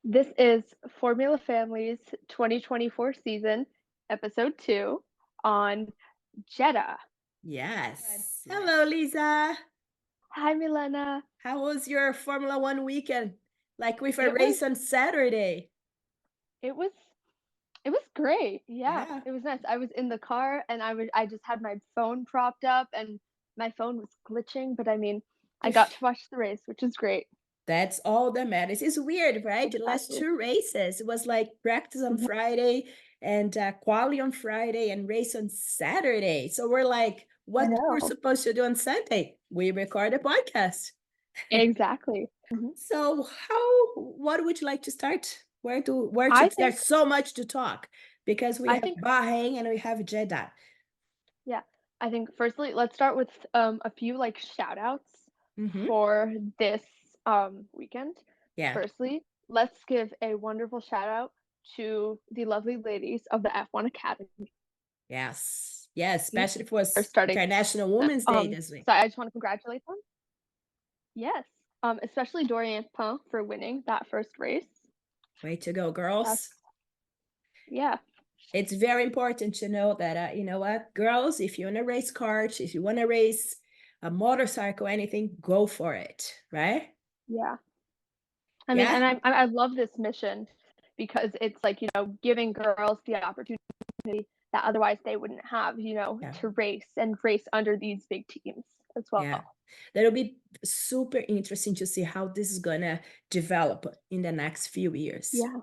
This is Formula Family's 2024 season, episode 2 on Jeddah. Yes. Hello, Lisa. Hi, Milena. How was your Formula One weekend? Like with a It was race on Saturday. it was it was great. Yeah, Yeah. it was nice. I was in the car and I just had my phone propped up and my phone was glitching, but I mean, I got to watch the race, which is great. That's all that matters. It's weird, right? The last Exactly. two races, it was like practice on Mhm. Friday and quali on Friday and race on Saturday. So we're like, I what we're know. supposed to do on Sunday? We record a podcast. Exactly. Mhm. So what would you like to start? Where to I think there's so much to talk because we I have think Bahrain and we have Jeddah. Yeah, I think firstly, let's start with a few like shout outs Mm-hmm. for this weekend. Yeah. Firstly, let's give a wonderful shout out to the lovely ladies of the F1 Academy Yes. Yes. Especially for for starting. International Women's Day this So week. I just want to congratulate them. Yes, especially Dorian Pin for winning that first race. Way to go, That's girls. yeah, It's very important to know that, you know what, girls, if you want to race karts, if you want to race a motorcycle, anything, go for it. Right? yeah. I mean, Yeah. and I love this mission because it's like, giving girls the opportunity that otherwise they wouldn't have, Yeah. to race under these big teams as well. Yeah. That'll be super interesting to see how this is gonna develop in the next few years. Yeah,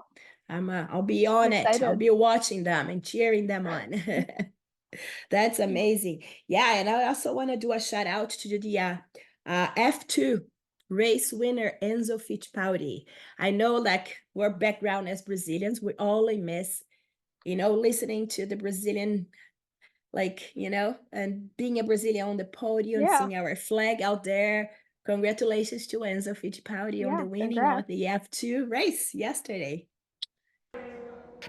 I'll be I'm on it. I'll excited. be watching them and cheering them on. That's Yeah. amazing. Yeah, and I also want to do a shout out to the F2 race winner Enzo Fittipaldi. I know, like, we're background as Brazilians, we only miss, listening to the Brazilian, and being a Brazilian on the podium, Yeah, seeing our flag out there. Congratulations to Enzo Fittipaldi on yeah, the winning of congrats. the F2 race yesterday.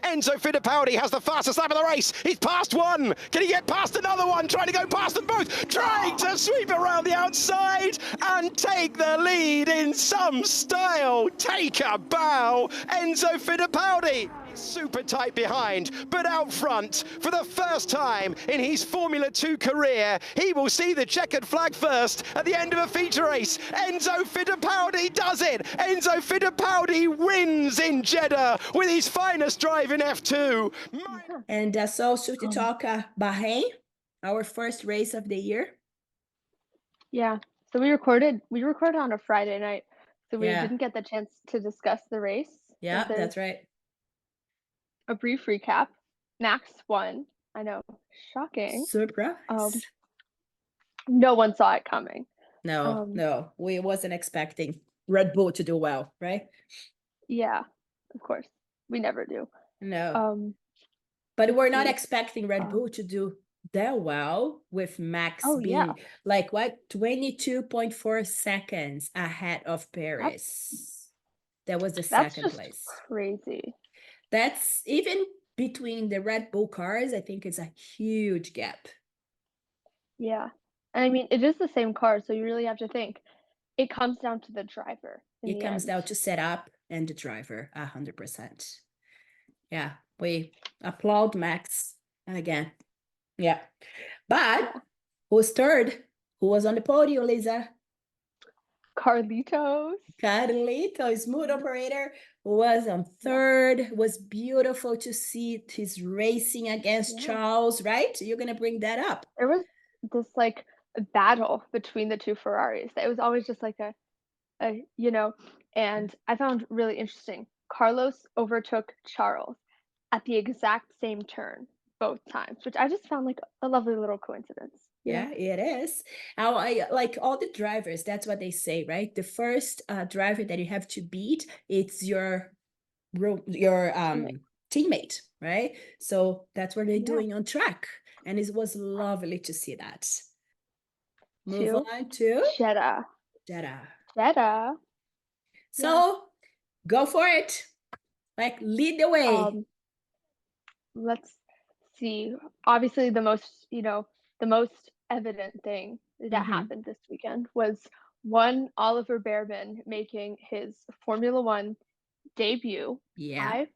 Enzo Fittipaldi has the fastest lap of the race. He's passed one. Can he get past another one? Trying to go past them both. Trying to sweep around the outside and take the lead in some style. Take a bow. Enzo Fittipaldi. Super tight behind, but out front for the first time in his Formula 2 career. He will see the checkered flag first at the end of a feature race. Enzo Fittipaldi does it. Enzo Fittipaldi wins in Jeddah with his finest drive in F2. Yeah. And so, to Um, talk Bahrain, our first race of the year. yeah. So we recorded on a Friday night, so we Yeah, didn't get the chance to discuss the race. This yeah, is that's right. a brief recap. Max won. I know, shocking. Um, Surprise. no one saw it coming. No, Um, no, we wasn't expecting Red Bull to do well, right? yeah, of course. We never do. No, Um, but let's we're not see. expecting Red Um, Bull to do that well with Max oh yeah, being like what 22.4 seconds ahead of that's Paris. That was the that's second just place. crazy. That's even between the Red Bull cars, I think it's a huge gap. Yeah. And I mean, it is the same car, so you really have to think. It comes down to the driver in It the comes end. down to setup and the driver, 100%. Yeah, we applaud Max again. Yeah. But Yeah. who's third? Who was on the podium, Lisa? Carlitos. Carlito, smooth operator, was on Yeah. third. Was beautiful to see his racing against Yeah. Charles, right? You're gonna bring that up. There was this like battle between the two Ferraris. It was always just like and I found really interesting. Carlos overtook Charles at the exact same turn both times, which I just found like a lovely little coincidence. Yeah, it is. How I like all the drivers, that's what they say, right? The first driver that you have to beat, it's your Teammate. teammate, right? So that's what they're Yeah. doing on track. And it was lovely to see that. Move Two. on to Jeddah. Jeddah. Jeddah. Yeah. So go for it. Like lead the way. Um, let's see. Obviously, the most evident thing that Mm-hmm. happened this weekend was one Oliver Bearman making his Formula One debut, Yeah. I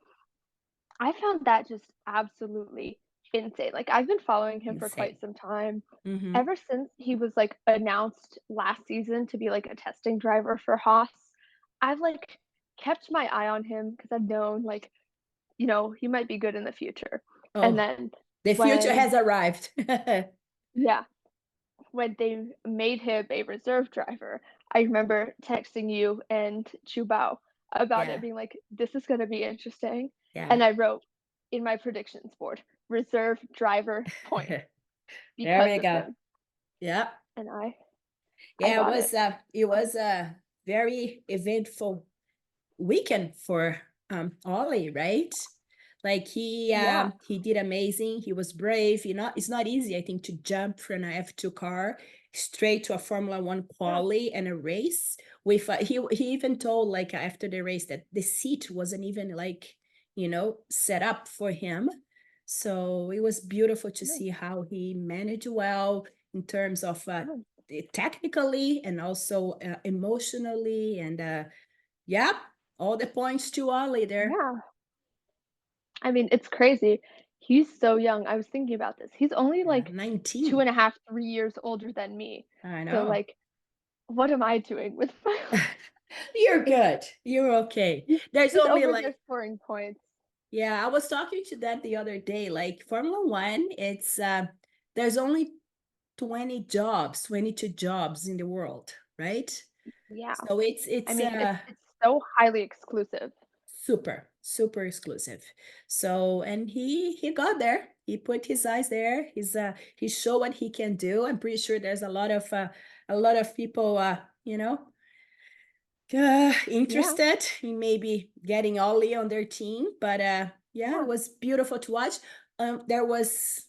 I found that just absolutely insane. Like, I've been following him for Insane. quite some time. Mm-hmm. Ever since he was, like, announced last season to be, like, a testing driver for Haas, I've, like, kept my eye on him because 'cause I've known, like, he might be good in the future. And Oh, then the future when has arrived. yeah, when they made him a reserve driver, I remember texting you and Chubao about it, Yeah. being like, "This is gonna be interesting." Yeah. And I wrote in my predictions board, "Reserve driver point," There because we of go. him, Yeah. and I Yeah, got it. it was a very eventful weekend for Ollie, right? Like Yeah, he did amazing. He was brave. It's not easy, I think, to jump from an F2 car straight to a Formula One yeah, quali and a race. With he even told like after the race that the seat wasn't even like set up for him. So it was beautiful to yeah, see how he managed well in terms of yeah, technically and also emotionally and yeah, all the points to Ollie there. yeah. I mean, it's crazy. He's so young. I was thinking about this. He's only, Yeah, like, 2 19. and a half, 3 years older than me. I So, know. like, what am I doing with my You're life? good. You're okay. He There's he's only over there like, scoring points. yeah, I was talking to that the other day. Like Formula One, there's only 20 jobs, 22 jobs in the world, right? Yeah. So it's I it's mean, uh it's so highly exclusive. super, super exclusive. So and he got there. He put his eyes there. He showed what he can do. I'm pretty sure there's a lot of people Yeah, interested in maybe getting Ollie on their team. But yeah, it yeah, was beautiful to watch. There was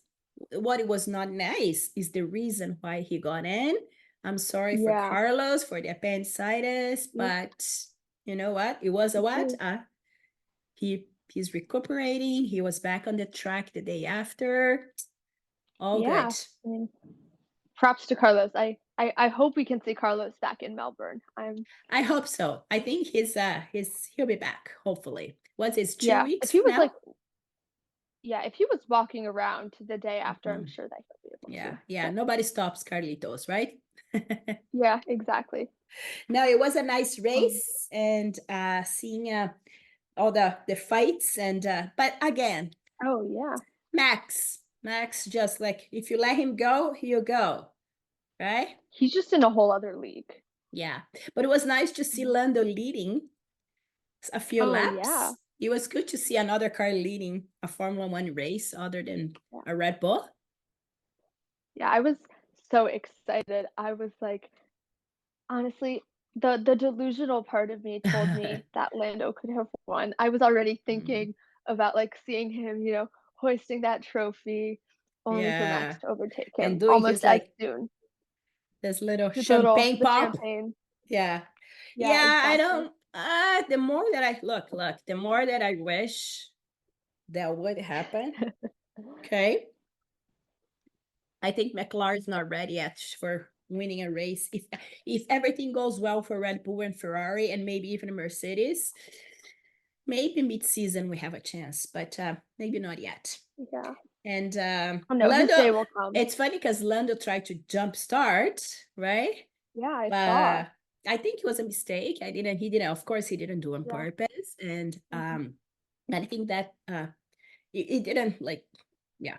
what it was not nice is the reason why he got in. I'm sorry for yeah. Carlos for the appendicitis, Yep, but you know what? It was a me what? too. He's recuperating. He was back on the track the day after. All Yeah. good. I mean, props to Carlos. I hope we can see Carlos back in Melbourne. I hope so. I think he'll be back, hopefully. What's his two Yeah, weeks from now? if he was walking around the day after, I'm Mhm. sure that he'll be able Yeah, to. yeah. But Nobody stops Carlitos, right? yeah, exactly. No, it was a nice Um, race and seeing all the fights and but again, oh yeah. Max just like if you let him go, he'll go, right? He's just in a whole other league. Yeah. But it was nice to see Mhm. Lando leading a few Oh yeah. laps. It was good to see another car leading a Formula One race other than Yeah. a Red Bull. Yeah, I was so excited. I was like, honestly, the delusional part of me told me that Lando could have won. I was already Mm, thinking about, like, seeing him, hoisting that trophy, only for Max yeah. to overtake And him doing his almost as like soon. this little Did the champagne pop. champagne. Yeah. Yeah, Yeah, I exactly. don't the more that I look, the more that I wish that would happen. Okay. I think McLaren's not ready yet for winning a race. If everything goes well for Red Bull and Ferrari and maybe even Mercedes, maybe mid-season we have a chance, but maybe not yet. Yeah. And Oh, no, his Lando, day will come. it's funny because Lando tried to jump start, right? Yeah, I saw. But I think it was a mistake. He didn't, of course, he didn't do on Yeah. purpose. And Mhm. I think that it didn't like, yeah,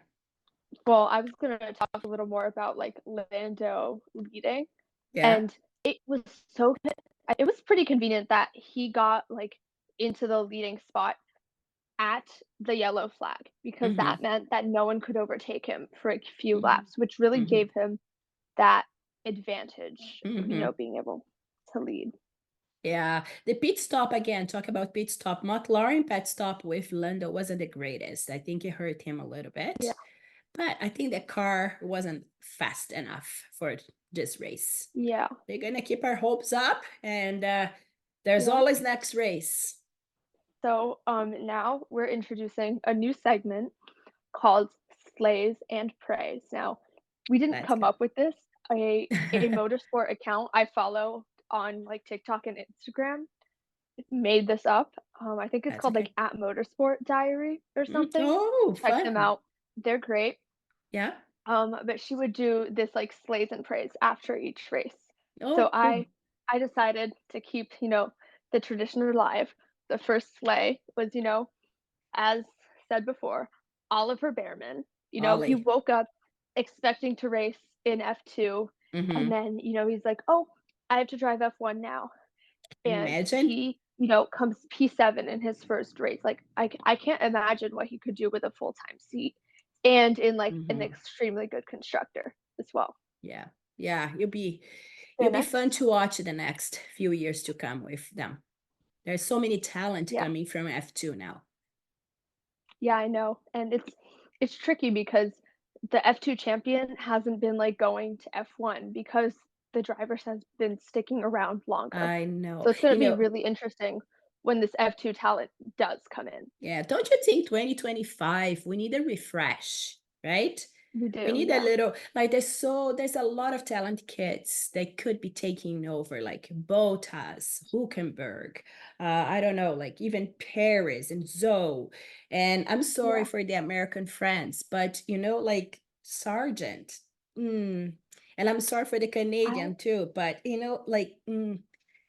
Well, I was gonna talk a little more about, like, Lando leading, yeah. and it was so it was pretty convenient that he got, like, into the leading spot at the yellow flag, because Mm-hmm, that meant that no one could overtake him for a few mm-hmm, laps, which really mm-hmm, gave him that advantage of, mm-hmm. being able to lead. Yeah, the pit stop again. Talk about pit stop. McLaren pit stop with Lando wasn't the greatest. I think it hurt him a little Yeah, bit, but I think the car wasn't fast enough for this race. yeah, We're gonna keep our hopes up, and there's yeah. always next race. So, now we're introducing a new segment called Slays and Praise. Now, we didn't Let's come go. up with this. A motorsport account I follow on, like, TikTok and Instagram made this up. I think it's That's called, like, okay. At Motorsport Diary or something. Oh, Check them fun. out. They're great. Yeah. But she would do this, like, slays and praise after each race. So Oh, cool. I decided to keep, the tradition alive. The first sleigh was, as said before, Oliver Bearman. He Ollie. woke up expecting to race in F2, and Mm-hmm. then, he's like, "Oh, I have to drive F1 now." Can you And imagine? he, comes P7 in his first race. Like, I can't imagine what he could do with a full-time seat and in, like, an Mm-hmm. extremely good constructor as well. Yeah. Yeah. The You'll be fun next to watch the next few years to come with them. There's so many talent Yeah. coming from F2 now. Yeah, I know, and it's tricky because the F2 champion hasn't been, like, going to F1 because the drivers has been sticking around longer. I know. So it's gonna You be know, really interesting when this F2 talent does come in. yeah, don't you think 2025 we need a refresh, right? We We do, need a yeah. little like there's a lot of talent kids that could be taking over, like Bottas, Hulkenberg, I don't know, like even Paris and Zoe. And I'm sorry Yeah. for the American friends, but like Sargent. Mm. And I'm sorry for the I Canadian too, but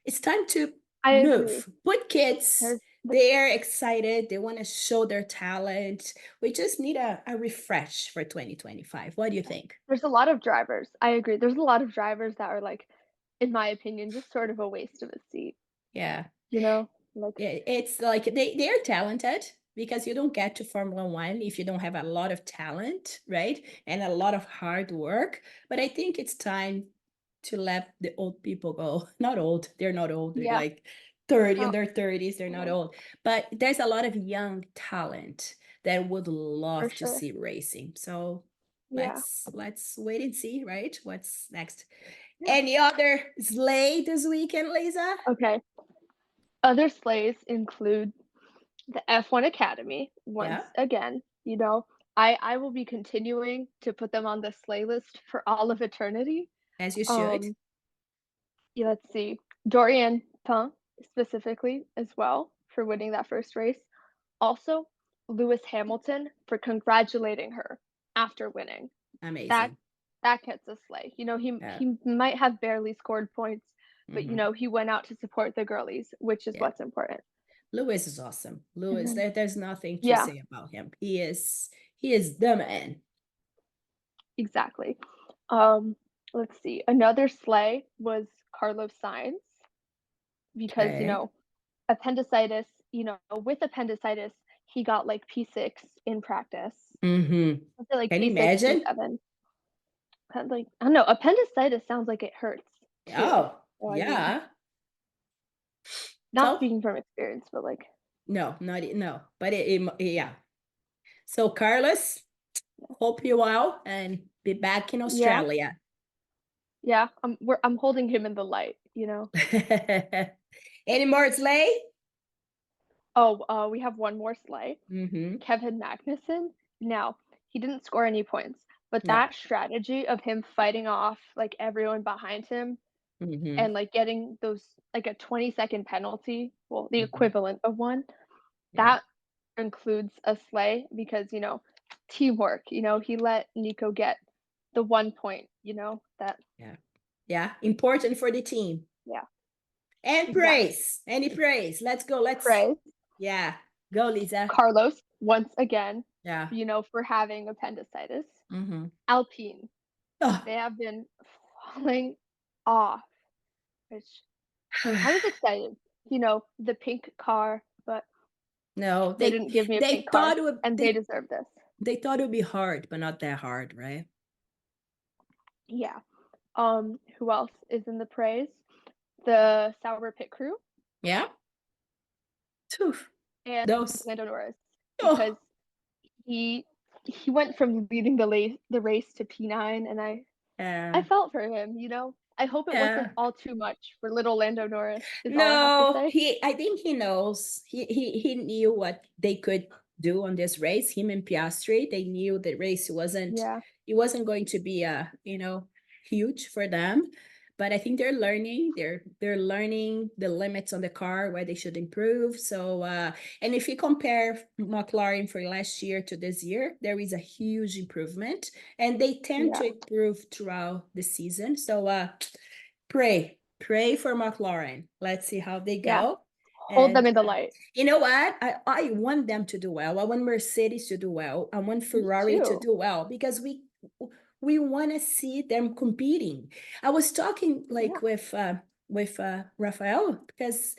it's time to I agree. move. Put kids, There's th they're excited, they want to show their talent. We just need a refresh for 2025. What do you think? there's a lot of drivers. I agree. There's a lot of drivers that are, like, in my opinion, just sort of a waste of a seat, Yeah. you know? Like It's like they're talented because you don't get to Formula One if you don't have a lot of talent, right? And a lot of hard work. But I think it's time to let the old people go. Not old, they're not old, they're yeah, like 30 in oh, their 30s, they're not yeah, old. But there's a lot of young talent that would for love to sure. see racing. So Yeah, let's wait and see, right? What's next? yeah. Any other sleigh this weekend, Lisa? Okay. Other slays include the F1 Academy, once Yeah, again, I will be continuing to put them on the slay list for all of eternity. as you should. Um, yeah, let's see, Dorian Pin specifically as well for winning that first race. Also, Lewis Hamilton for congratulating her after winning. That Amazing. that gets a slay. Yeah. He might have barely scored points, but Hmm. he went out to support the girlies, which is Yeah. what's important. Lewis is awesome. And Lewis, then there's nothing to yeah, say about him. He is the man. exactly. Um, let's see. Another slay was Carlos Sainz because, Okay. appendicitis, with appendicitis, he got like P6 in practice. Mm-hmm. I feel like Can you P6, imagine? P7. Kind of like I don't know, appendicitis sounds like it hurts too. Oh, So I mean, yeah. not So speaking from experience, but like no, not no, but yeah. So Carlos, hope you well and be back in yeah, Australia. yeah, I'm holding him in the light. Any more sleigh? Oh, we have one more sleigh. Mm-hmm. Kevin Magnussen. Now, he didn't score any points, but No. that strategy of him fighting off like everyone behind him Mm-hmm. and like getting those like a 20-second penalty, well, the Mm-hmm. equivalent of one, Yeah. that includes a sleigh because, teamwork, he let Nico get the 1 point, that Yeah. Yeah. Important for the team. yeah, And exactly. praise. Any praise. Let's go. Praise Yeah. Go, Lisa. Carlos once again, Yeah. for having appendicitis. Mm-hmm. Alpine, Oh, they have been falling off, which I was excited, the pink car, but no, they didn't give me a pink car, and they deserve this. they thought it would be hard, but not that hard, right? Yeah. Who else is in the praise? The Sauber pit crew Yeah. Phew. and Those. Lando Norris because Oh, he went from leading the race to P9, and I yeah. felt for him, I hope it wasn't Yeah. all too much for little Lando Norris, is all I have to No, say. I think he knows. He knew what they could do on this race. Him and Piastri, they knew the race Yeah. it wasn't going to be huge for them. but I think they're learning. They're learning the limits on the car where they should improve. So and if you compare McLaren for last year to this year, there is a huge improvement, and they tend to improve throughout the season. So pray for McLaren. Let's see how they go. Hold them And in the light. you know what? I want them to do well. I want Mercedes to do well. I want Ferrari to do well, because we want to see them competing. I was talking like with Rafael, because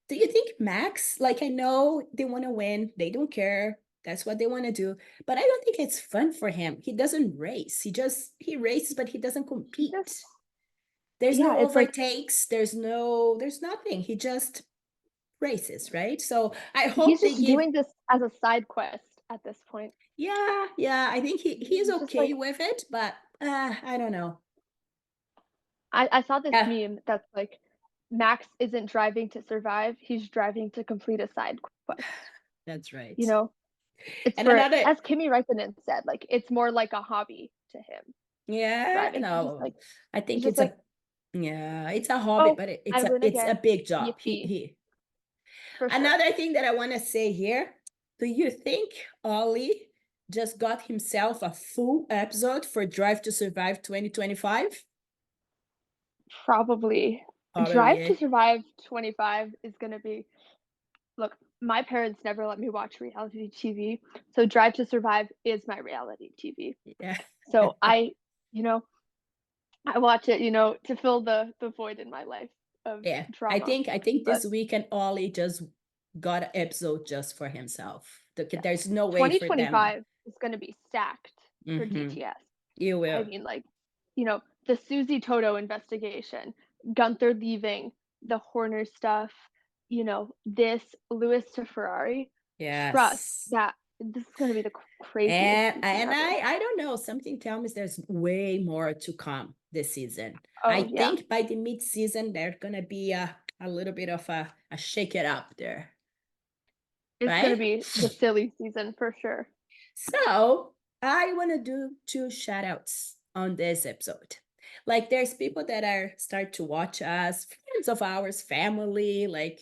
do you think Max, like, I know they want to win, they don't care, that's what they want to do, but I don't think it's fun for him. He doesn't race. He races, but he doesn't compete. There's no overtakes. There's nothing. He just races, right? So I hope he's just doing this as a side quest at this point. Yeah, I think he's okay with it, but I don't know. I saw this meme that's like, Max isn't driving to survive, he's driving to complete a side quest. That's right. You know, it's and for, as Kimi Räikkönen said, like, it's more like a hobby to him. Yeah, driving. no, Like, I think it's like, it's a hobby, but it's a big job. For sure. Another thing that I want to say here, do you think Ollie just got himself a full episode for Drive to Survive 2025? Probably. Drive to Survive 25 is going to be, look, my parents never let me watch reality TV, so Drive to Survive is my reality TV. Yeah. So I watch it, to fill the void in my life of drama. I think this weekend Ollie just got an episode just for himself. There's no way for them. 2025 is going to be stacked for DTS. You will. I mean, like, the Susie Toto investigation, Gunther leaving, the Horner stuff, this Lewis to Ferrari. Yes. Trust that this is going to be the craziest. And I don't know. Something tells me there's way more to come this season. I think by the mid-season, there's going to be a little bit of a shake it up there. It's going to be the silly season for sure. So I want to do 2 shout outs on this episode. Like, there's people that start to watch us, friends of ours, family, like,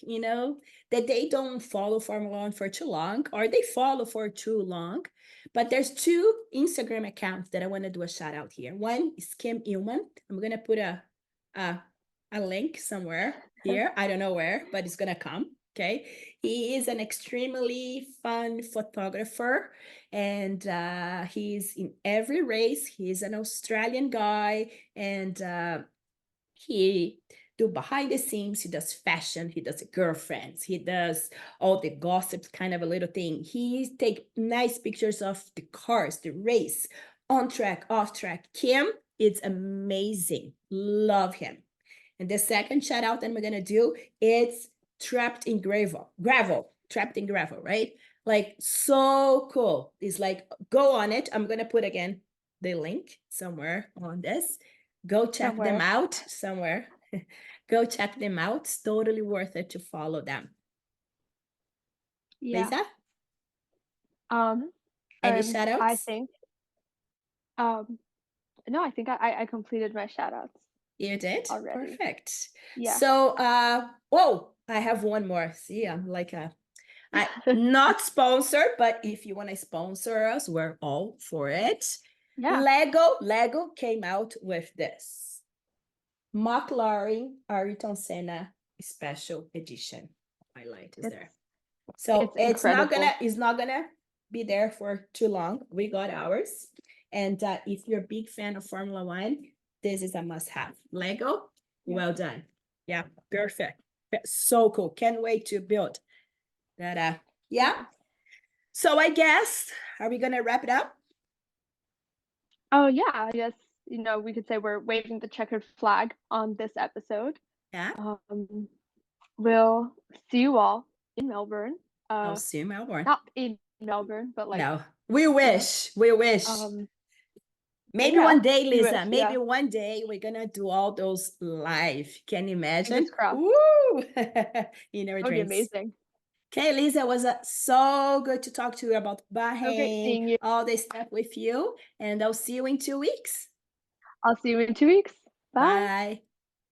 that they don't follow Formula One for too long, or they follow for too long. But there's 2 Instagram accounts that I want to do a shout out here. One is Kim Illman. I'm going to put a link somewhere here. I don't know where, but it's going to come. Okay. He is an extremely fun photographer, and he's in every race. He's an Australian guy, and he do behind the scenes. He does fashion. He does girlfriends. He does all the gossips, kind of a little thing. He take nice pictures of the cars, the race, on track, off track. Kim, it's amazing. Love him. And the second shout out that we're going to do, it's trapped in gravel, right? Like, so cool. It's like, go on it. I'm going to put again the link somewhere on this. Go check them out somewhere. Go check them out. It's totally worth it to follow them. Yeah. Lisa? Any shout outs? I think, no, I think I completed my shout outs. You did? Already. Perfect. Yeah. So, I have one more. See, I'm like not sponsored, but if you want to sponsor us, we're all for it. Yeah. Lego came out with this McLaren Ayrton Senna special edition. Highlight is there. So it's not gonna be there for too long. We got ours. And if you're a big fan of Formula One, this is a must-have. Lego, well done. Yeah, perfect. So cool. Can't wait to build that. Yeah. So I guess, are we gonna wrap it up? Oh yeah, I guess, we could say we're waving the checkered flag on this episode. Yeah. We'll see you all in Melbourne. I'll see you in Melbourne. Not in Melbourne, but like. No, we wish. Maybe one day, Lisa, one day we're gonna do all those live. Can you imagine? Woo! In our dreams. That would be amazing. Okay, Lisa, it was so good to talk to you about Bahrain, all this stuff with you, and I'll see you in 2 weeks. I'll see you in 2 weeks. Bye. Bye.